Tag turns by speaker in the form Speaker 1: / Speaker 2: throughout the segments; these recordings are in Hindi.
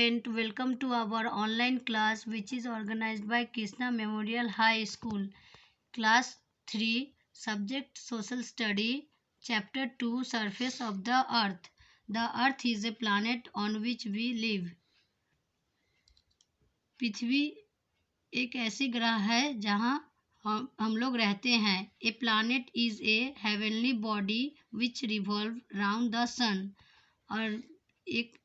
Speaker 1: student, welcome to our online class which is organized by Krishna Memorial High School. Class 3, Subject Social Study, Chapter 2, Surface of the Earth. The Earth is a planet on which we live. पृथ्वी एक ऐसी ग्रह है जहाँ हम लोग रहते हैं. A planet is a heavenly body which revolve round the sun. और एक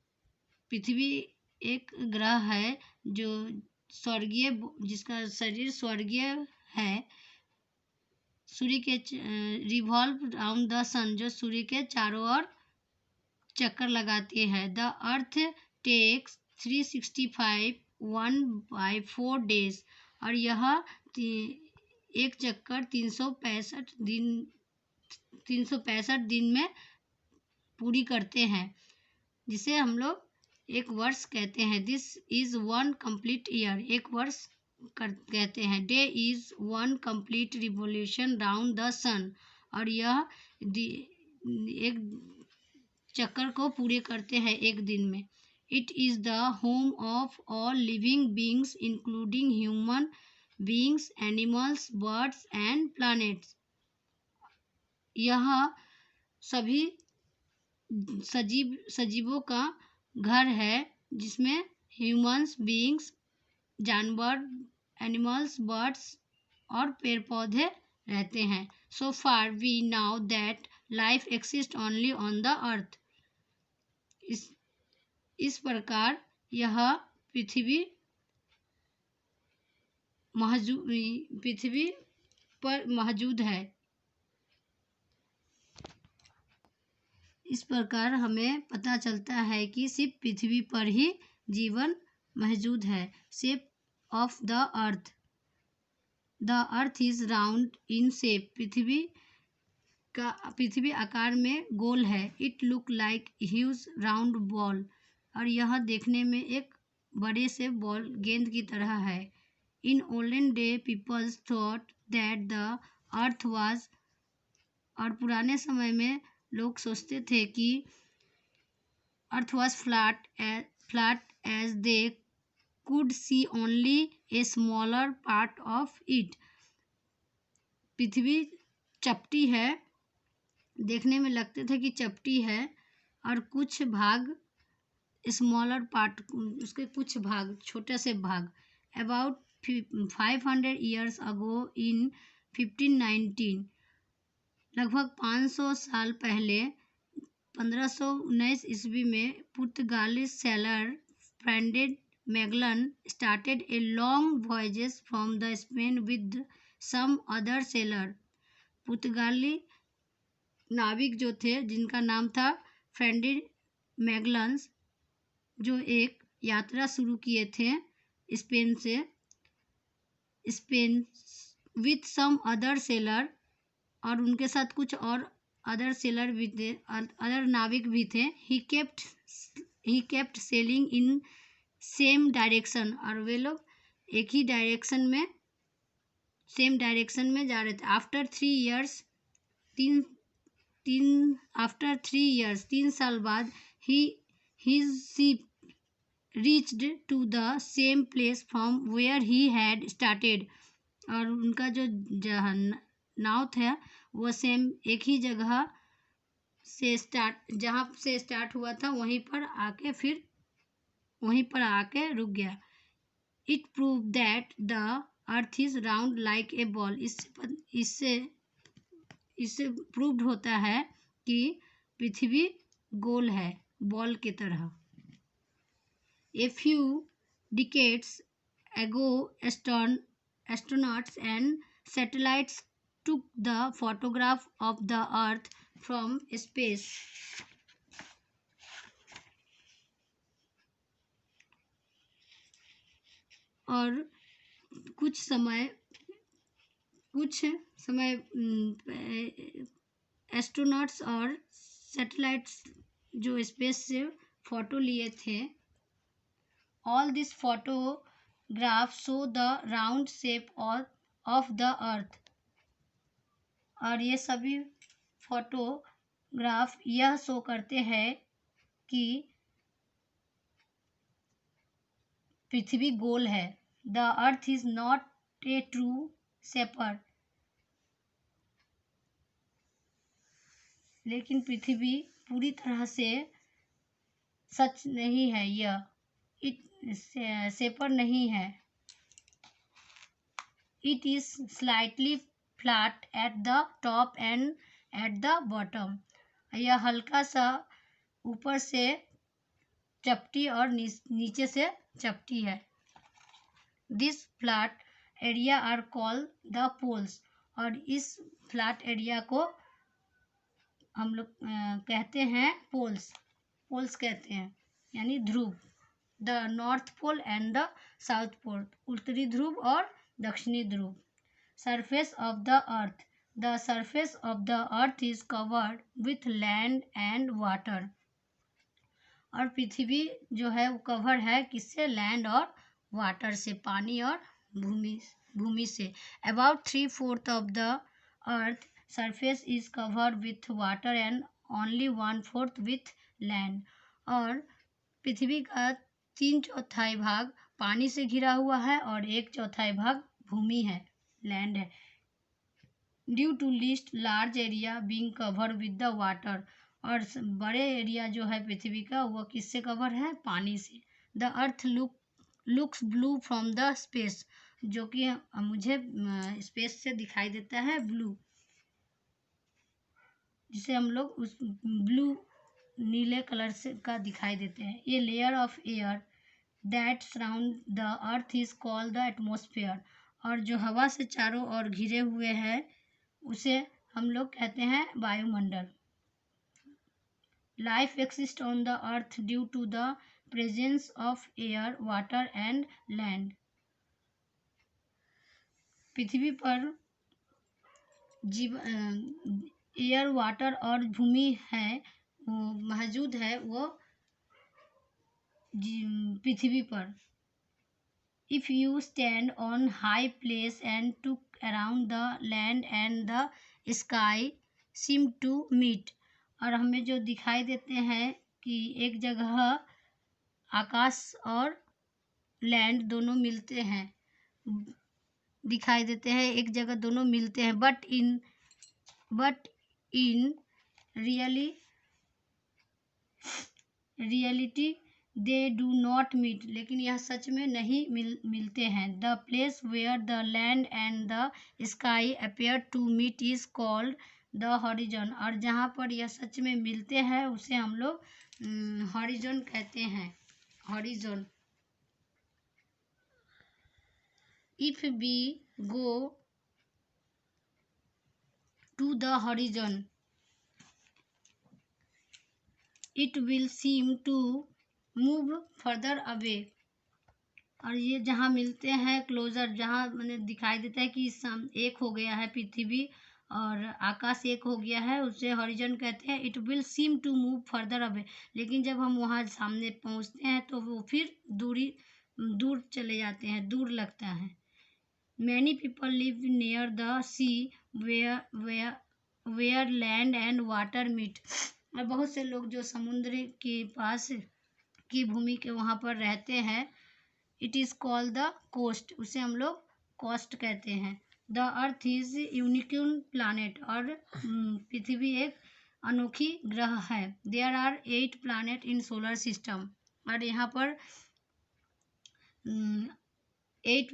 Speaker 1: पृथ्वी एक ग्रह है जो स्वर्गीय, जिसका शरीर स्वर्गीय है. सूर्य के रिवॉल्व राउंड द सन, जो सूर्य के चारों ओर चक्कर लगाती है. The earth takes 365 1/4 days. और यह एक चक्कर 365 दिन में पूरी करते हैं, जिसे हम लोग एक वर्ष कहते हैं. This is 1 complete year. एक वर्ष कहते हैं. Day is 1 complete revolution round the sun. और यह एक चक्कर को पूरे करते हैं एक दिन में. It is the home of all living beings including human beings, animals, birds and planets. यह सभी सजीवों का घर है, जिसमें ह्यूमंस बीइंग्स, जानवर, एनिमल्स, बर्ड्स और पेड़ पौधे रहते हैं. So far we now that life exist only on the earth. इस प्रकार यह पृथ्वी पर मौजूद है. इस प्रकार हमें पता चलता है कि सिर्फ पृथ्वी पर ही जीवन मौजूद है. Shape of the earth. The earth is round in shape. पृथ्वी आकार में गोल है. It look like huge round ball. और यह देखने में एक बड़े से बॉल, गेंद की तरह है. In olden day peoples thought that the earth was. और पुराने समय में लोग सोचते थे कि earth was flat as they could see only a smaller part of it. पृथ्वी चपटी है, देखने में लगते थे कि चपटी है, और कुछ भाग स्मॉलर पार्ट, उसके कुछ भाग, छोटे से भाग. अबाउट 500 years ago in 1519, लगभग 500 साल पहले 1519 ईस्वी में पुर्तगाली sailor Frederick Magellan started a long voyages from the Spain with some other sailor. पुर्तगाली नाविक जो थे, जिनका नाम था फ्रेडरिक मैगलन, जो एक यात्रा शुरू किए थे Spain with some other sailor. और उनके साथ कुछ और अदर सेलर भी थे, अदर नाविक भी थे. He kept selling in same direction. और वे लोग एक ही डायरेक्शन में, सेम डायरेक्शन में जा रहे थे. आफ्टर 3 years 3 साल बाद his ship reached to the same place from where he had started. और उनका जो नाव था वो सेम एक ही जगह से जहाँ से स्टार्ट हुआ था वहीं पर आके रुक गया. It prove that the earth is round like a ball. इससे प्रूव्ड होता है कि पृथ्वी गोल है, बॉल की तरह. A few decades ago, astronauts and satellites took the photograph of the Earth from space. और कुछ समय एस्ट्रोनॉट्स और सैटेलाइट्स जो स्पेस से फोटो लिए थे. All these photographs show the round shape of the earth. और ये सभी फोटोग्राफ यह शो करते हैं कि पृथ्वी गोल है। The earth is not a true shaper, लेकिन पृथ्वी पूरी तरह से सच नहीं है, यह शेपर नहीं है। It is slightly flat at the top and at the bottom, यह हल्का सा ऊपर से चपटी और नीचे से चपटी है। This flat area are called the poles, और इस फ्लैट एरिया को हम लोग कहते हैं पोल्स। पोल्स कहते हैं यानी ध्रुव। The north pole and the south pole, उत्तरी ध्रुव और दक्षिणी ध्रुव। Surface of the earth, the surface of the earth is covered with land and water, और पृथ्वी जो है वो कवर है किससे? लैंड और वाटर से, पानी और भूमि से। About 3/4 of the earth surface is covered with water and only 1/4 with land, और पृथ्वी का 3/4 भाग पानी से घिरा हुआ है और 1/4 भाग भूमि है, लैंड है। Due to list large area being covered with the water, और बड़े एरिया जो है पृथ्वी का वह किससे कवर है? पानी से। The earth looks blue from the space, जो कि मुझे स्पेस से दिखाई देता है ब्लू, जिसे हम लोग उस ब्लू नीले कलर से का दिखाई देते हैं। ये layer of air that surround the earth is called the atmosphere, और जो हवा से चारों ओर घिरे हुए हैं उसे हम लोग कहते हैं वायुमंडल। Life exist on the earth due to the presence of air, water and land. पृथ्वी पर जीव एयर, वाटर और भूमि है वो मौजूद है वो पृथ्वी पर। If you stand on high place and took around the land and the sky seem to meet, और हमें जो दिखाई देते हैं कि एक जगह आकाश और लैंड दोनों मिलते हैं, दिखाई देते हैं एक जगह दोनों मिलते हैं, but in reality they do not meet, लेकिन यह सच में नहीं मिलते हैं। The place where the land and the sky appear to meet is called the horizon, और जहाँ पर यह सच में मिलते हैं उसे हम लोग हॉरिजॉन कहते हैं, horizon. If we go to the horizon it will seem to move further away, और ये जहाँ मिलते हैं क्लोजर, जहाँ मैंने दिखाई देता है कि एक हो गया है पृथ्वी और आकाश एक हो गया है, उसे हॉरिजॉन कहते हैं। It will seem to move further away, लेकिन जब हम वहाँ सामने पहुँचते हैं तो वो फिर दूर चले जाते हैं, दूर लगता है। Many people live near the sea where land and water meet, और बहुत से लोग जो समुद्र के पास की भूमि के वहाँ पर रहते हैं। It is called the coast, उसे हम लोग कोस्ट कहते हैं। The earth is unicorn planet, और पृथ्वी एक अनोखी ग्रह है। There are 8 planet in solar system, और यहाँ पर 8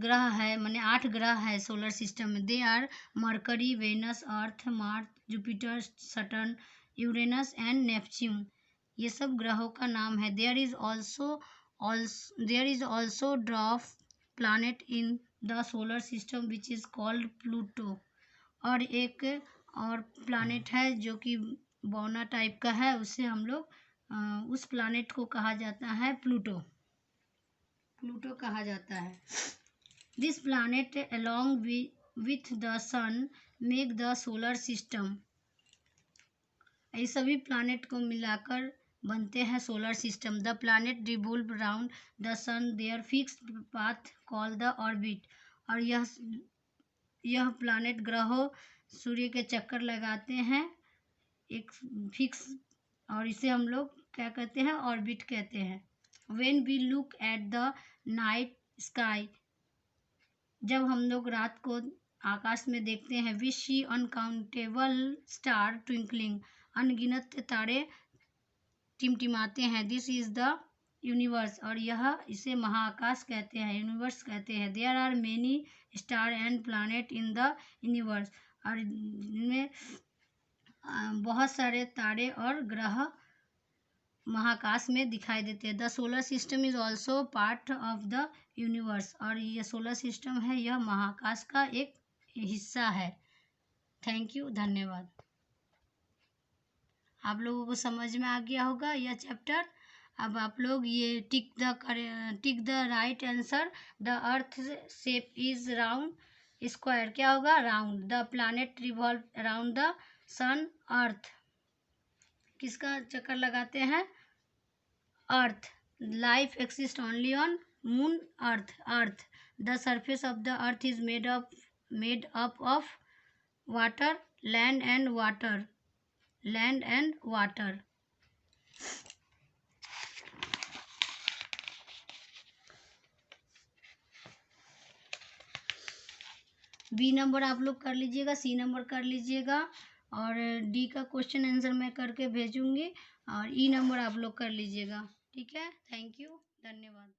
Speaker 1: ग्रह है, माने 8 ग्रह है सोलर सिस्टम में। They are Mercury, Venus, Earth, Mars, Jupiter, Saturn, Uranus and Neptune, ये सब ग्रहों का नाम है। There is also dwarf planet in the solar system which is called Pluto, और एक और प्लानेट है जो कि बौना टाइप का है, उसे हम लोग उस प्लानेट को कहा जाता है प्लूटो कहा जाता है। This planet along with the sun make the solar system, ये सभी प्लानेट को मिलाकर बनते हैं solar system. The planet revolve around the sun their fixed path called the orbit, और यह प्लानेट ग्रहों सूर्य के चक्कर लगाते हैं एक फिक्स, और इसे हम लोग क्या कहते हैं? ऑर्बिट कहते हैं। When we look at the night sky, जब हम लोग रात को आकाश में देखते हैं, we see uncountable star twinkling, अनगिनत तारे टिमटिमाते हैं। दिस इज द यूनिवर्स, और यह इसे महाआकाश कहते हैं, यूनिवर्स कहते हैं। There are many star and planet in the universe, और इनमें बहुत सारे तारे और ग्रह महाकाश में दिखाई देते हैं। The solar system is also part of the universe, और ये सोलर सिस्टम है, यह महाकाश का एक हिस्सा है। थैंक यू, धन्यवाद। आप लोगों को समझ में आ गया होगा यह चैप्टर। अब आप लोग ये tick the right answer. The earth shape is round, square क्या होगा, round. The planet revolve around the sun, earth किसका चक्कर लगाते हैं, earth. Life exist only on moon, earth. The surface of the earth is made up of water, land and water. B number आप लोग कर लीजिएगा, सी नंबर कर लीजिएगा, और डी का क्वेश्चन आंसर मैं करके भेजूंगी, और ई नंबर आप लोग कर लीजिएगा। ठीक है, थैंक यू, धन्यवाद।